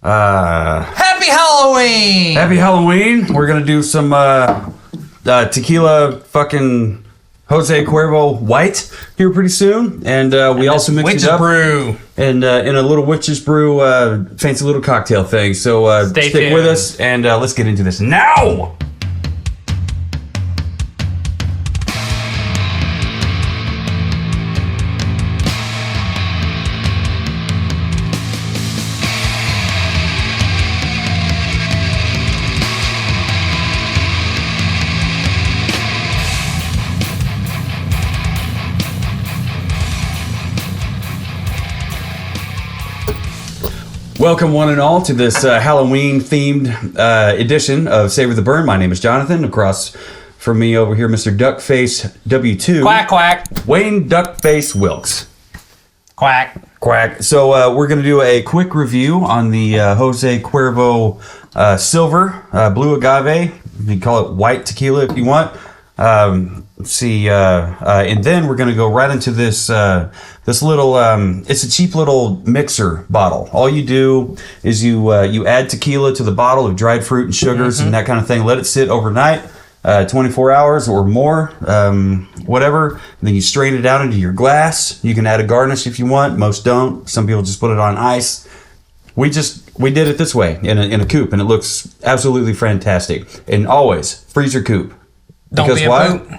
Happy Halloween! Happy Halloween. We're going to do some tequila fucking Jose Cuervo White here pretty soon. And we also mixed it up. Brew. And in a little Witch's Brew fancy little cocktail thing. So stick tuned. with us and let's get into this now. Welcome, one and all, to this Halloween-themed edition of Savor the Burn. My name is Jonathan. Across from me over here, Mr. Duckface W2. Quack, quack. Wayne Duckface Wilkes. Quack. Quack. So we're going to do a quick review on the Jose Cuervo Silver Blue Agave. You can call it white tequila if you want. Let's see, and then we're going to go right into this this little. It's a cheap little mixer bottle. All you do is you add tequila to the bottle of dried fruit and sugars and that kind of thing. Let it sit overnight, 24 hours or more, whatever. And then you strain it out into your glass. You can add a garnish if you want. Most don't. Some people just put it on ice. We did it this way in a coupe, and it looks absolutely fantastic. And always freezer coupe. Don't be a poop.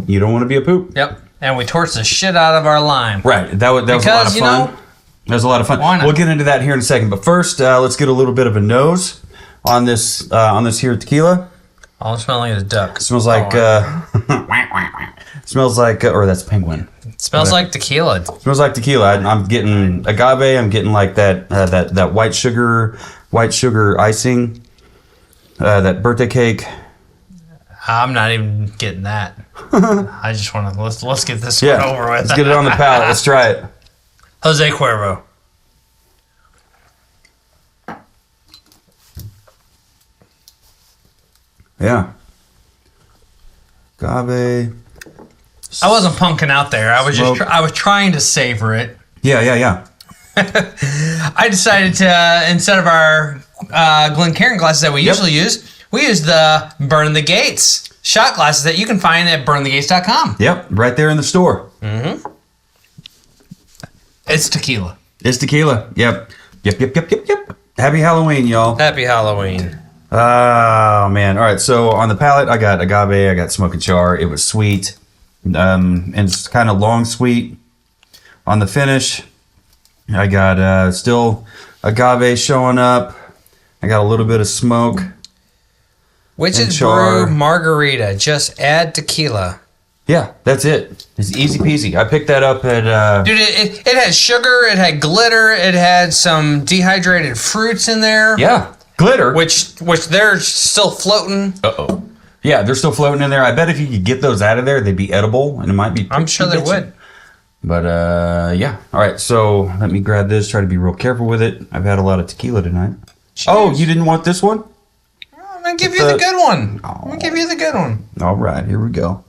You don't want to be a poop. Yep. And we torched the shit out of our lime. Right. That was a lot of fun. That was a lot of fun. Why not? We'll get into that here in a second. But first, let's get a little bit of a nose on this here tequila. Oh, it's smelling like a duck. It smells like smells like or that's penguin. It smells like tequila. It smells like tequila. I'm getting agave. I'm getting like that white sugar icing. That birthday cake. I'm not even getting that. I just want to let's get this one over with. Let's get it on the palate. Let's try it. Jose Cuervo. Yeah. Agave. I wasn't punking out there. I was I was trying to savor it. Yeah. I decided to, instead of our Glencairn glasses that we usually use, we use the Burn the Gates shot glasses that you can find at burnthegates.com. Yep, right there in the store. Mm-hmm. It's tequila. It's tequila. Yep. Happy Halloween, y'all. Happy Halloween. Oh, man. All right, so on the palate, I got agave, I got smoke and char. It was sweet, and it's kind of long sweet. On the finish, I got still agave showing up. I got a little bit of smoke. Witch's Brew margarita. Just add tequila. Yeah, that's it. It's easy peasy. I picked that up at... Dude, it had sugar, it had glitter, it had some dehydrated fruits in there. Yeah, glitter. Which they're still floating. Uh-oh. Yeah, they're still floating in there. I bet if you could get those out of there, they'd be edible, and it might be... I'm sure they would. But, yeah. All right, so let me grab this, try to be real careful with it. I've had a lot of tequila tonight. Cheers. Oh, you didn't want this one? I'm going to give you the good one. I'm going to give you the good one. All right, here we go.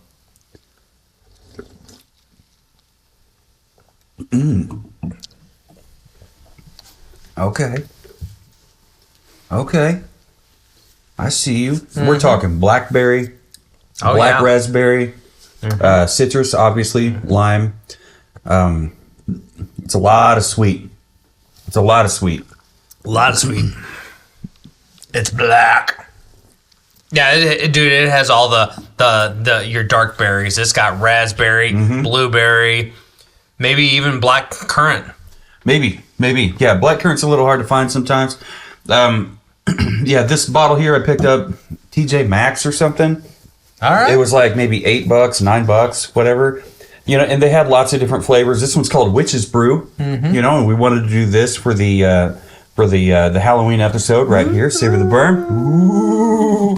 Okay. I see you. We're talking blackberry, black raspberry, citrus, obviously, lime. It's a lot of sweet. A lot of sweet. It's black. Yeah, dude, it has all the your dark berries. It's got raspberry, blueberry, maybe even black currant. Maybe. Yeah, black currant's a little hard to find sometimes. Yeah, this bottle here I picked up TJ Maxx or something. All right. It was like maybe $8, $9, whatever. You know, and they had lots of different flavors. This one's called Witch's Brew. You know, and we wanted to do this for the Halloween episode right here. Savor the Burn. Ooh.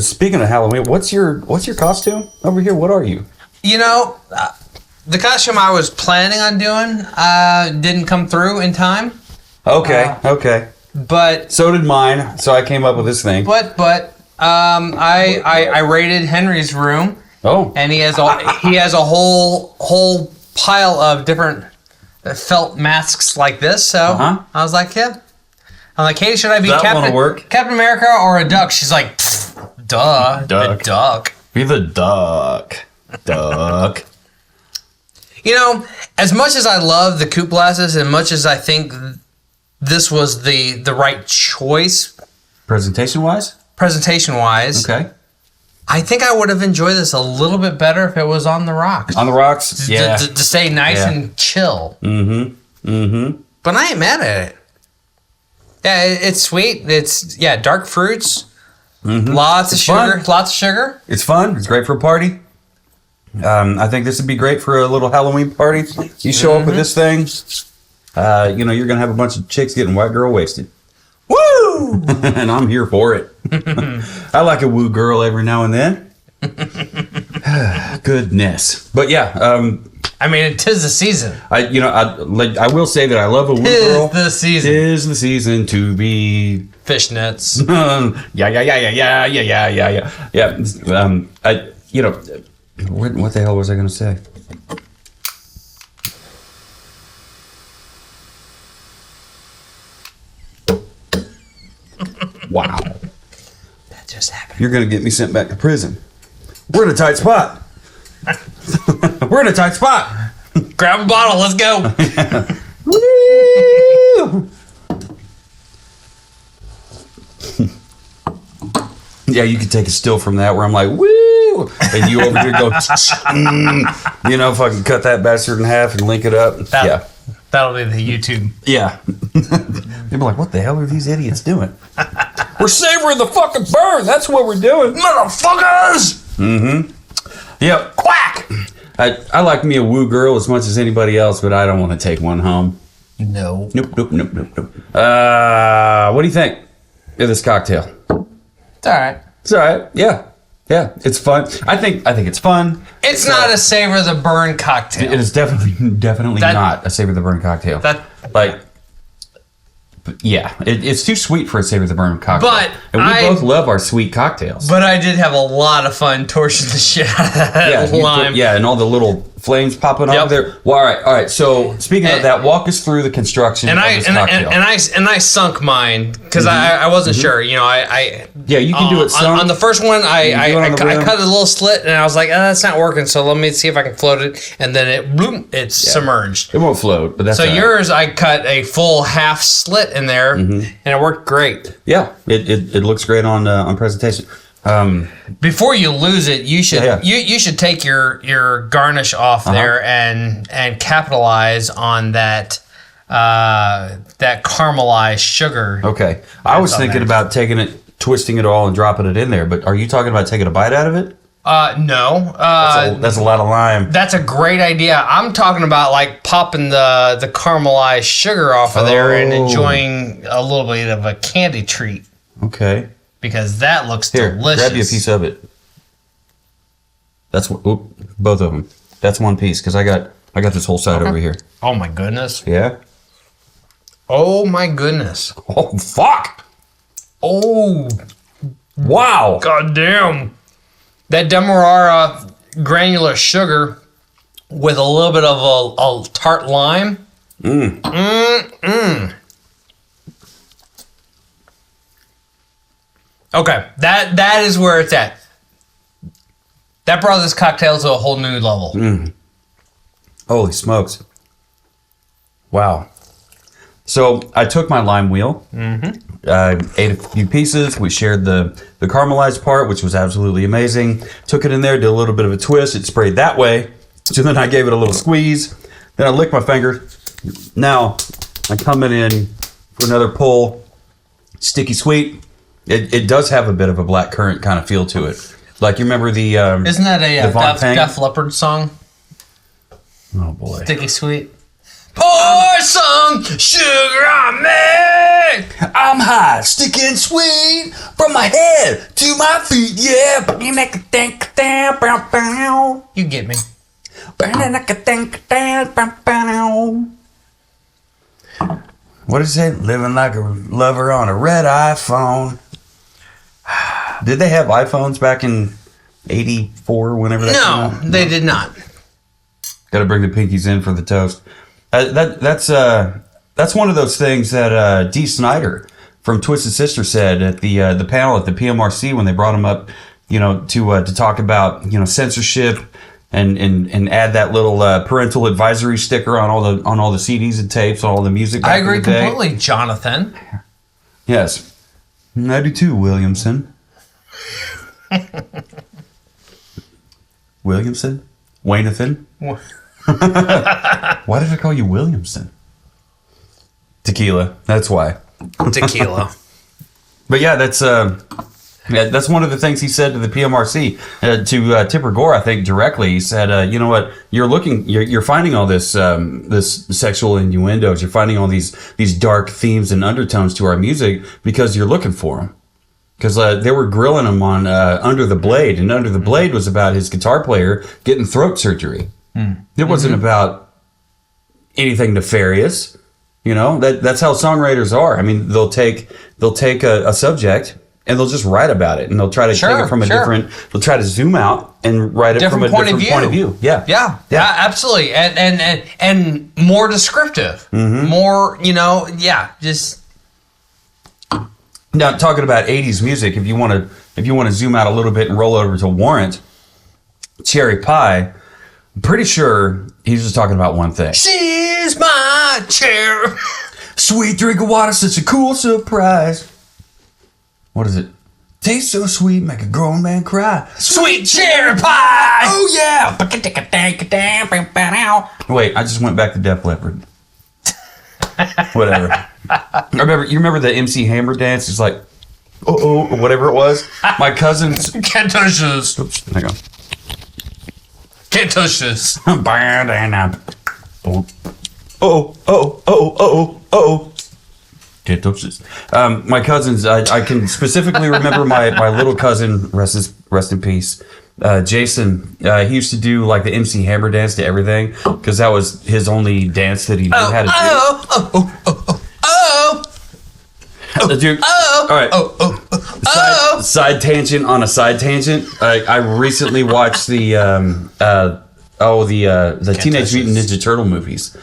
Speaking of Halloween, what's your costume over here? What are you? You know, the costume I was planning on doing didn't come through in time. Okay. But so did mine. So I came up with this thing. But I raided Henry's room. Oh. And he has a whole pile of different felt masks like this, so I was like, yeah. I'm like, hey, should I be Captain America or a duck? She's like, duh, the duck. Be the duck. Duck. You know, as much as I love the coupe glasses and much as I think this was the right choice. Presentation-wise? Presentation-wise. Okay. I think I would have enjoyed this a little bit better if it was on the rocks. On the rocks? Yeah. To stay nice and chill. But I ain't mad at it. Yeah, it's sweet. It's, dark fruits. Lots of sugar. Fun. Lots of sugar. It's fun. It's great for a party. I think this would be great for a little Halloween party. You show up with this thing, you're going to have a bunch of chicks getting white girl wasted. Woo! And I'm here for it. I like a woo girl every now and then. Goodness. But yeah. I mean, 'tis the season. I will say that I love a woo girl. 'Tis the season. 'Tis the season to be... Fishnets. Yeah. What the hell was I going to say? Wow. That just happened. You're going to get me sent back to prison. We're in a tight spot. We're in a tight spot. Grab a bottle. Let's go. Woo! Yeah, you could take a still from that where I'm like, woo! And you over here go, fucking cut that bastard in half and link it up. That'll be the YouTube. Yeah. They'd be like, what the hell are these idiots doing? We're savoring the fucking burn. That's what we're doing. Motherfuckers! Yep. Quack! I like me a woo girl as much as anybody else, but I don't want to take one home. No. Nope. What do you think of this cocktail? It's all right. It's all right. Yeah. It's fun. I think it's fun. It's not a savor the burn cocktail. It is definitely not a savor the burn cocktail. It's too sweet for a savor the burn cocktail. And we both love our sweet cocktails. But I did have a lot of fun torching the shit out of that lime. And all the little flames popping up there. Well, all right. So speaking of that, walk us through the construction of this cocktail. And I sunk mine because I wasn't sure. You can do it sunk. On the first one, I cut a little slit and I was like, that's not working. So let me see if I can float it. And then it's submerged. It won't float, but that's so yours. I cut a full half slit in there, and it worked great. Yeah, it looks great on presentation. Before you lose it, you should take your garnish off there and capitalize on that caramelized sugar. Okay, I was thinking about taking it, twisting it all, and dropping it in there. But are you talking about taking a bite out of it? No. That's a lot of lime. That's a great idea. I'm talking about like popping the caramelized sugar off of there and enjoying a little bit of a candy treat. Okay. Because that looks delicious. Grab you a piece of it. That's both of them. That's one piece because I got this whole side over here. Oh my goodness. Yeah. Oh my goodness. Oh fuck. Oh. Wow. God damn. That Demerara granular sugar with a little bit of a tart lime. Okay, that is where it's at. That brought this cocktail to a whole new level. Holy smokes. Wow. So I took my lime wheel, ate a few pieces. We shared the caramelized part, which was absolutely amazing. Took it in there, did a little bit of a twist. It sprayed that way. So then I gave it a little squeeze. Then I licked my finger. Now I'm coming in for another pull. Sticky sweet. It does have a bit of a blackcurrant kind of feel to it. Like you remember the... Isn't that a Def Leppard song? Oh boy. Sticky sweet. Pour some sugar on me. I'm hot, sticky and sweet, from my head to my feet. Yeah. You get me. What did it say? Living like a lover on a red iPhone. Did they have iPhones back in 84, whenever that came out? No, they did not. Got to bring the pinkies in for the toast. That's one of those things that Dee Snider from Twisted Sister said at the panel at the PMRC when they brought him up, to talk about censorship and add that little parental advisory sticker on all the CDs and tapes, all the music. I agree completely, Jonathan. Yes, I do too, Williamson. Williamson? Waynathan? Why did I call you Williamson? Tequila. That's why. Tequila. But yeah, that's one of the things he said to the PMRC, to Tipper Gore, I think directly. He said, "You know what? You're finding all this sexual innuendos. You're finding all these dark themes and undertones to our music because you're looking for them." Because they were grilling him on Under the Blade, and Under the Blade was about his guitar player getting throat surgery. It wasn't about anything nefarious. That's how songwriters are. I mean, they'll take a subject and they'll just write about it, and they'll try to take it from they'll try to zoom out and write it from a different point of view. Yeah, absolutely, and more descriptive, more, just. Now, talking about 80s music, if you want to zoom out a little bit and roll over to Warrant, Cherry Pie, I'm pretty sure he's just talking about one thing. She's my chair. Sweet drink of water, such a cool surprise. What is it? Tastes so sweet, make a grown man cry. Sweet cherry pie. Oh yeah. Wait, I just went back to Def Leppard. Whatever. You remember the MC Hammer dance? It's like, or whatever it was. My cousins. Can't touch this. Oops, hang on. Can't touch this. Can't touch this. My cousins. I can specifically remember my little cousin. Rest in peace. Jason, he used to do like the MC Hammer dance to everything because that was his only dance that he knew how to do. Dude, all right. Side tangent on a side tangent. I recently watched the Teenage Mutant Ninja Turtle movies.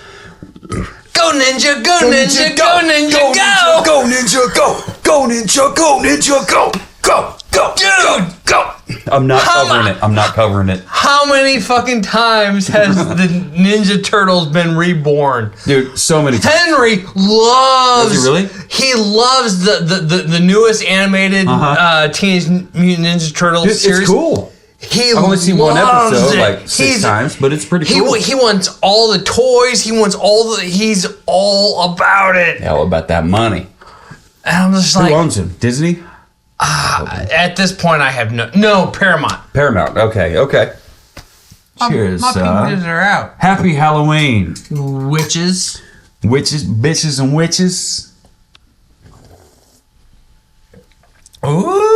Go ninja, go ninja, go ninja, go! Go ninja, go! Go ninja, go ninja, go! Go! Go! Dude! Go! I'm not covering it. How many fucking times has the Ninja Turtles been reborn? Dude, so many times. Henry loves... Does he really? He loves the newest animated Teenage Mutant Ninja Turtles series. It's cool. I've only seen one episode like 6 times, but it's pretty cool. He wants all the toys. He wants he's all about it. All about that money. And I'm just Who owns him? Disney? At this point, I have no Paramount. Paramount. Okay. Cheers. My fingers are out. Happy Halloween, Witches, bitches, and witches. Ooh.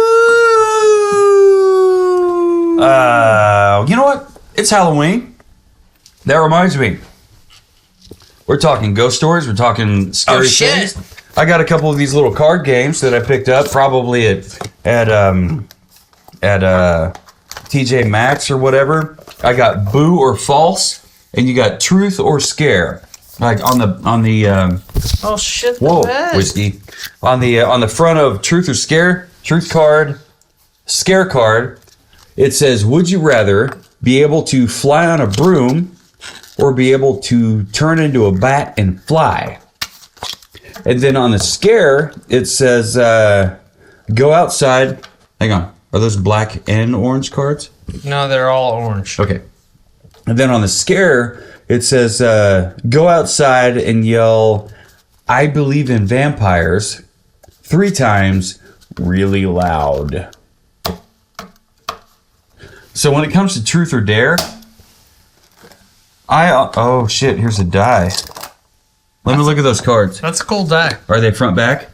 You know what? It's Halloween. That reminds me. We're talking ghost stories. We're talking scary things. I got a couple of these little card games that I picked up, probably at TJ Maxx or whatever. I got Boo or False, and you got Truth or Scare. Like on the oh shit! Whoa, whiskey. On the front of Truth or Scare, Truth card, Scare card. It says, "Would you rather be able to fly on a broom, or be able to turn into a bat and fly?" And then on the Scare, it says, "Go outside." Hang on, are those black and orange cards? No, they're all orange. Okay. And then on the Scare, it says, "Go outside and yell, 'I believe in vampires,' 3 times really loud." So when it comes to Truth or Dare, oh shit, here's a die. Let me look at those cards. That's a cool die. Are they front back?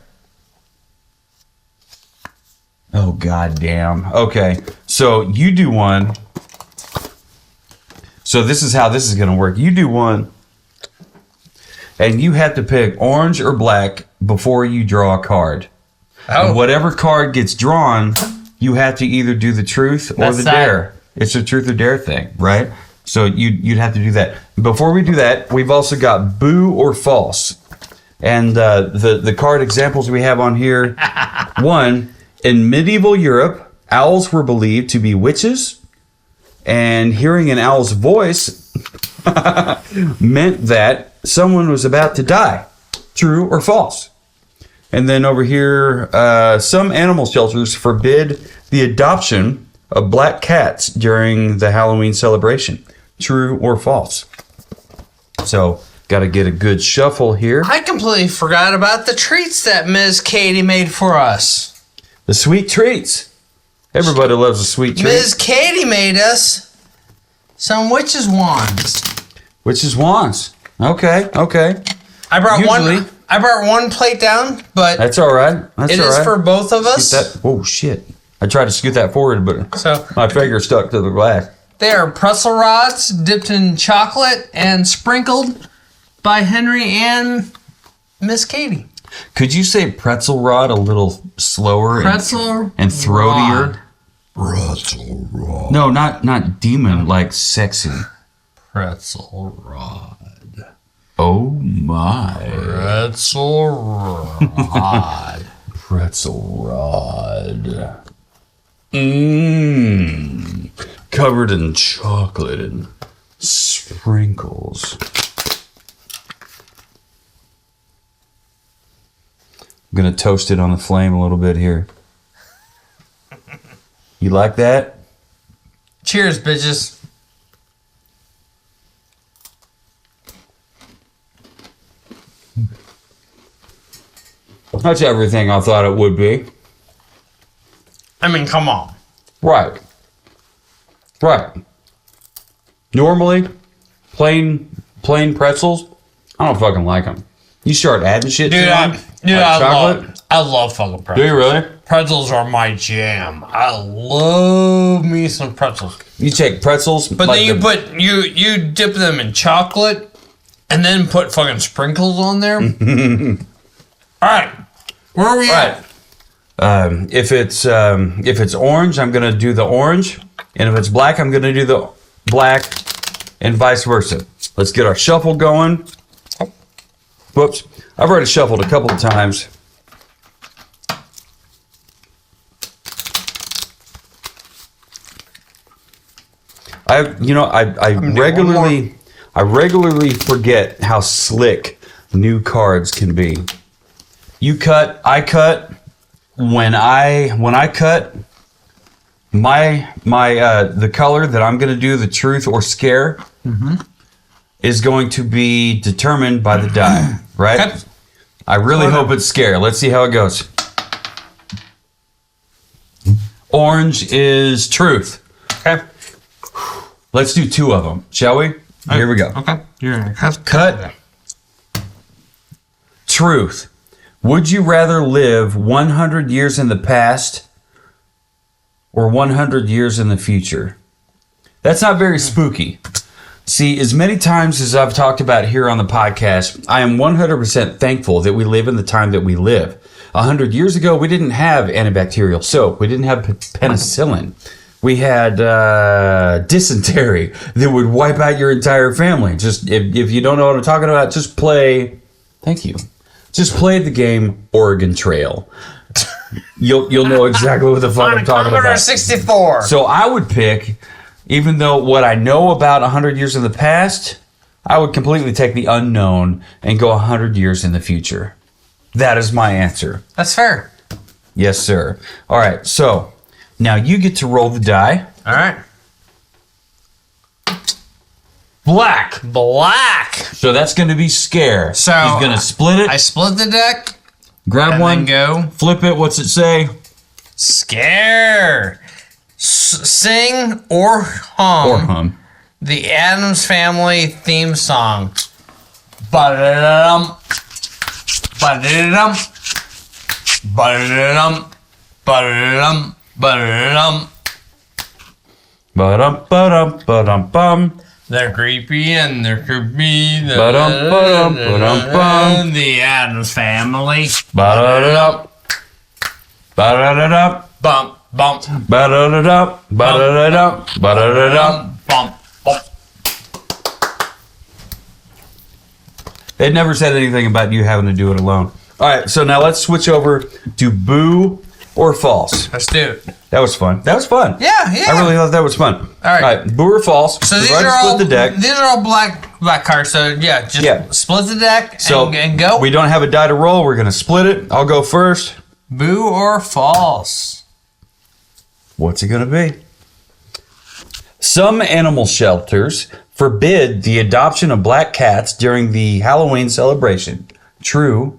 Oh god damn. Okay. So you do one. So this is how this is gonna work. You do one. And you have to pick orange or black before you draw a card. Oh. And whatever card gets drawn, you have to either do the truth or the dare. It's a truth or dare thing, right? So you'd have to do that. Before we do that, we've also got boo or false. And the card examples we have on here. 1, in medieval Europe, owls were believed to be witches. And hearing an owl's voice meant that someone was about to die. True or false? And then over here, some animal shelters forbid the adoption of black cats during the Halloween celebration. True or false? So, got to get a good shuffle here. I completely forgot about the treats that Ms. Katie made for us. The sweet treats. Everybody loves a sweet treat. Ms. Katie made us some witch's wands. Witch's wands. Okay. I brought one plate down, but that's all right. That's it all is right. for both of us. Oh shit! I tried to scoot that forward, but my finger stuck to the glass. They are pretzel rods dipped in chocolate and sprinkled by Henry and Miss Katie. Could you say pretzel rod a little slower Pretzel and throatier? rod. Pretzel rod. No, not demon, like sexy. Pretzel rod. Oh my. Pretzel rod. Pretzel rod. Mmm. Covered in chocolate and sprinkles. I'm going to toast it on the flame a little bit here. You like that? Cheers, bitches. That's everything I thought it would be. I mean, come on. Right. Normally, plain pretzels, I don't fucking like them. You start adding shit to them. I love fucking pretzels. Do you really? Pretzels are my jam. I love me some pretzels. You take pretzels, But then you dip them in chocolate and then put fucking sprinkles on there. All right. Where are we at? If it's orange, I'm gonna do the orange, and if it's black, I'm gonna do the black, and vice versa. Let's get our shuffle going. Whoops, I've already shuffled a couple of times. I regularly forget how slick new cards can be. You cut, I cut. When I cut, the color that I'm going to do the truth or scare is going to be determined by the die, right? Okay. I really hope it's scare. Let's see how it goes. Orange is truth. Okay. Let's do 2 of them, shall we? Here we go. Okay. You're gonna Cut. Truth. Would you rather live 100 years in the past or 100 years in the future? That's not very spooky. See, as many times as I've talked about here on the podcast, I am 100% thankful that we live in the time that we live. 100 years ago, we didn't have antibacterial soap. We didn't have penicillin. We had dysentery that would wipe out your entire family. Just if you don't know what I'm talking about, just play. Thank you. Just play the game Oregon Trail. You'll know exactly what the fuck I'm talking Commodore about. 64. So I would pick, even though what I know about 100 years in the past, I would completely take the unknown and go 100 years in the future. That is my answer. That's fair. Yes, sir. All right, so now you get to roll the die. All right. Black. So that's going to be scare. So he's going to split it. I split the deck. Grab and one. Then go. Flip it. What's it say? Scare. Sing or hum. Or hum. The Addams Family theme song. Ba-da-dum. Ba-da-dum. Ba-da-dum. Ba-da-dum. Ba-da-dum. Ba-dum, ba-dum, ba-dum, bum. They're creepy and they're creepy. Ba-dum, ba-dum, ba-dum, bum. The Addams Family. Ba-da-da-da. Ba-da-da-da. Bump, bump. Ba-da-da-da. Ba-da-da-da. Ba-da-da-da. Bump, bump. It never said anything about you having to do it alone. All right, so now let's switch over to boo or false. Let's do it. That was fun. That was fun. Yeah. I really thought that was fun. All right, boo or false. So these are all black cards. So split the deck and go. We don't have a die to roll. We're gonna split it. I'll go first. Boo or false? What's it gonna be? Some animal shelters forbid the adoption of black cats during the Halloween celebration. True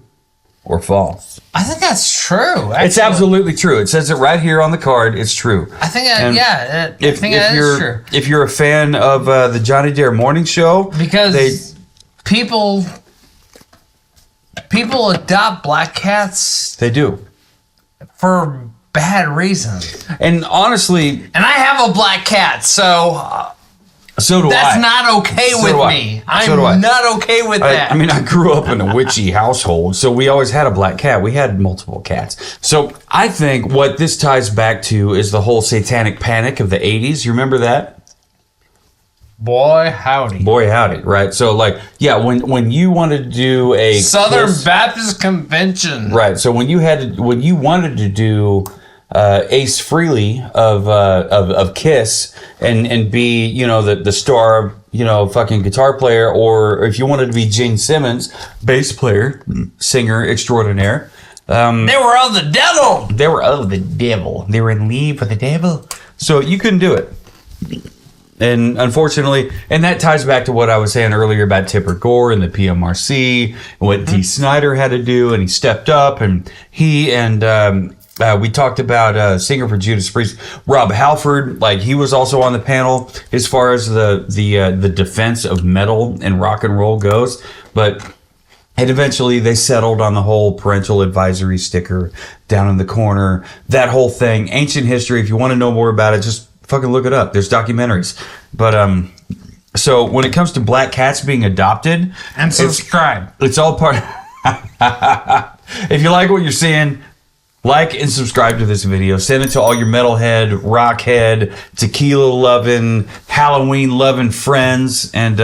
or false? I think that's true. It's absolutely true. It says it right here on the card. It's true. I think that is true. If you're a fan of the Johnny Dare Morning Show, because people adopt black cats. They do for bad reasons. And honestly, and I have a black cat, so. So do That's I. not okay with me. I'm not okay with that. I mean, I grew up in a witchy household, so we always had a black cat. We had multiple cats. So I think what this ties back to is the whole satanic panic of the 80s. You remember that? Boy, howdy. Right? So, when you wanted to do a Southern Baptist Convention. Right. So when you wanted to do Ace Frehley of Kiss and be the star fucking guitar player, or if you wanted to be Gene Simmons, bass player, singer extraordinaire, they were of the devil. They were in league for the devil. So you couldn't do it. And unfortunately, and that ties back to what I was saying earlier about Tipper Gore and the PMRC and what Dee Snider had to do, and he stepped up, and we talked about singer for Judas Priest, Rob Halford. He was also on the panel as far as the defense of metal and rock and roll goes. And eventually they settled on the whole parental advisory sticker down in the corner. That whole thing, ancient history. If you want to know more about it, just fucking look it up. There's documentaries. So when it comes to black cats being adopted, and subscribe. It's all part. If you like what you're seeing, like and subscribe to this video. Send it to all your metalhead, rockhead, tequila-loving, Halloween-loving friends. And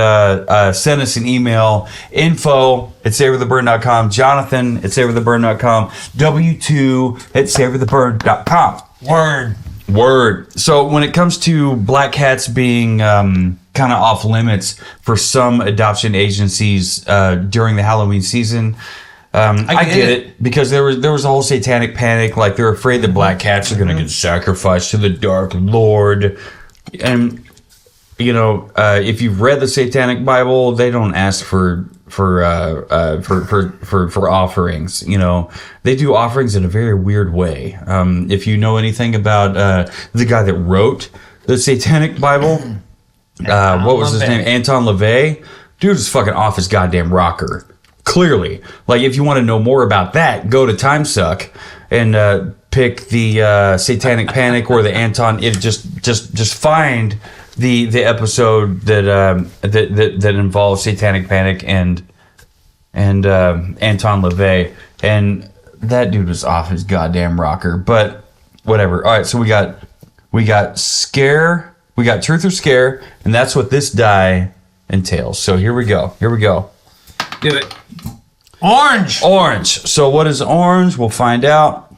send us an email. info@savortheburn.com. Jonathan@savortheburn.com. W2@savortheburn.com. Word. So when it comes to black cats being kind of off limits for some adoption agencies during the Halloween season, I get it, because there was a whole satanic panic. They're afraid that black cats are going to get sacrificed to the Dark Lord. And if you've read the Satanic Bible, they don't ask for offerings. They do offerings in a very weird way. If you know anything about the guy that wrote the Satanic Bible, what was his name? Anton LaVey. Dude is fucking off his goddamn rocker. Clearly. If you want to know more about that, go to Timesuck and pick the Satanic Panic or the Anton. Just find the episode that involves Satanic Panic and Anton LaVey, and that dude was off his goddamn rocker. But whatever. All right, so we got scare, we got truth or scare, and that's what this die entails. So here we go. Do it. Orange. So what is orange? We'll find out.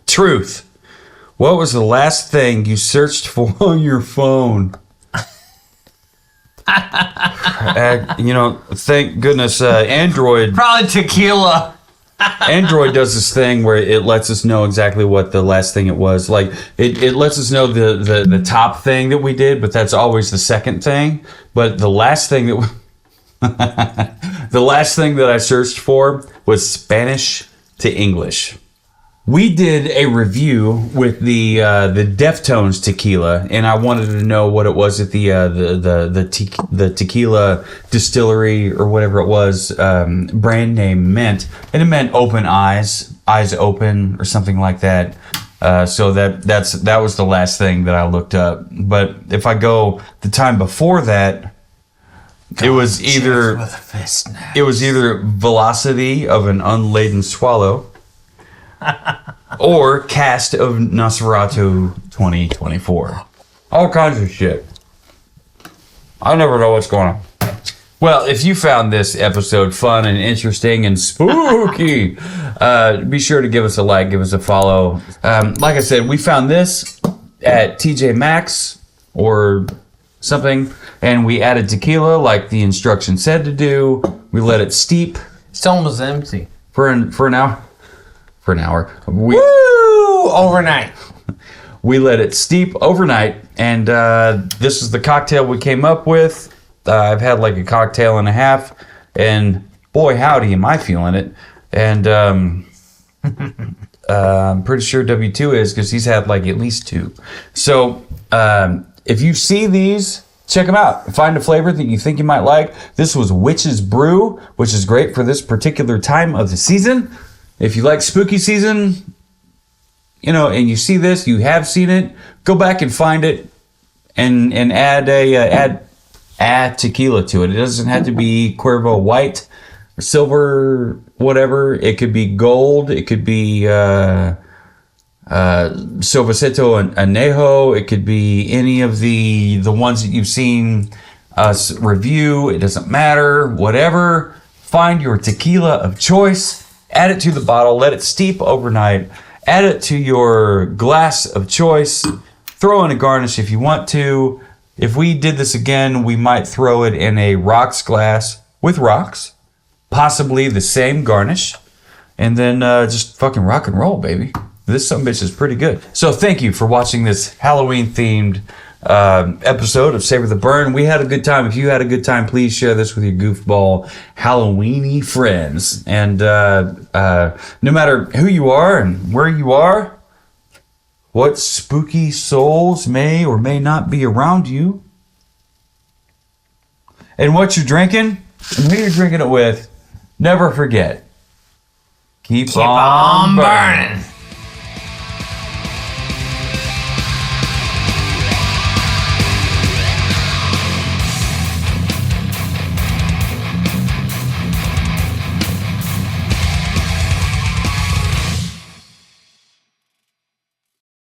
Truth. What was the last thing you searched for on your phone? Thank goodness Android. Probably tequila. Android does this thing where it lets us know exactly what the last thing it was. It lets us know the top thing that we did, but that's always the second thing. But the last thing that the last thing that I searched for was Spanish to English. We did a review with the Deftones tequila, and I wanted to know what it was at the tequila distillery or whatever it was brand name meant, and it meant open eyes open or something like that. So that was the last thing that I looked up. But if I go the time before that, it was either velocity of an unladen swallow. Or cast of Nosferatu 2024. All kinds of shit. I never know what's going on. Well, if you found this episode fun and interesting and spooky, be sure to give us a like, give us a follow. Like I said, we found this at TJ Maxx or something, and we added tequila like the instructions said to do. We let it steep. It's almost empty. For an hour. For an hour. Woo! Overnight. We let it steep overnight, and this is the cocktail we came up with. I've had like a cocktail and a half, and boy, howdy, am I feeling it. And I'm pretty sure W2 is, because he's had like at least 2. So if you see these, check them out. Find a flavor that you think you might like. This was Witch's Brew, which is great for this particular time of the season. If you like spooky season, you know, and you see this, you have seen it, go back and find it and add tequila to it. It doesn't have to be Cuervo white or silver, whatever. It could be gold. It could be Silvacito Anejo. It could be any of the ones that you've seen us review. It doesn't matter. Whatever. Find your tequila of choice. Add it to the bottle. Let it steep overnight. Add it to your glass of choice. Throw in a garnish if you want to. If we did this again, we might throw it in a rocks glass with rocks. Possibly the same garnish. And then just fucking rock and roll, baby. This sumbitch is pretty good. So thank you for watching this Halloween-themed episode of Savor the Burn. We had a good time. If you had a good time, please share this with your goofball Halloween-y friends. And no matter who you are and where you are, what spooky souls may or may not be around you, and what you're drinking, and who you're drinking it with, never forget. Keep on burning.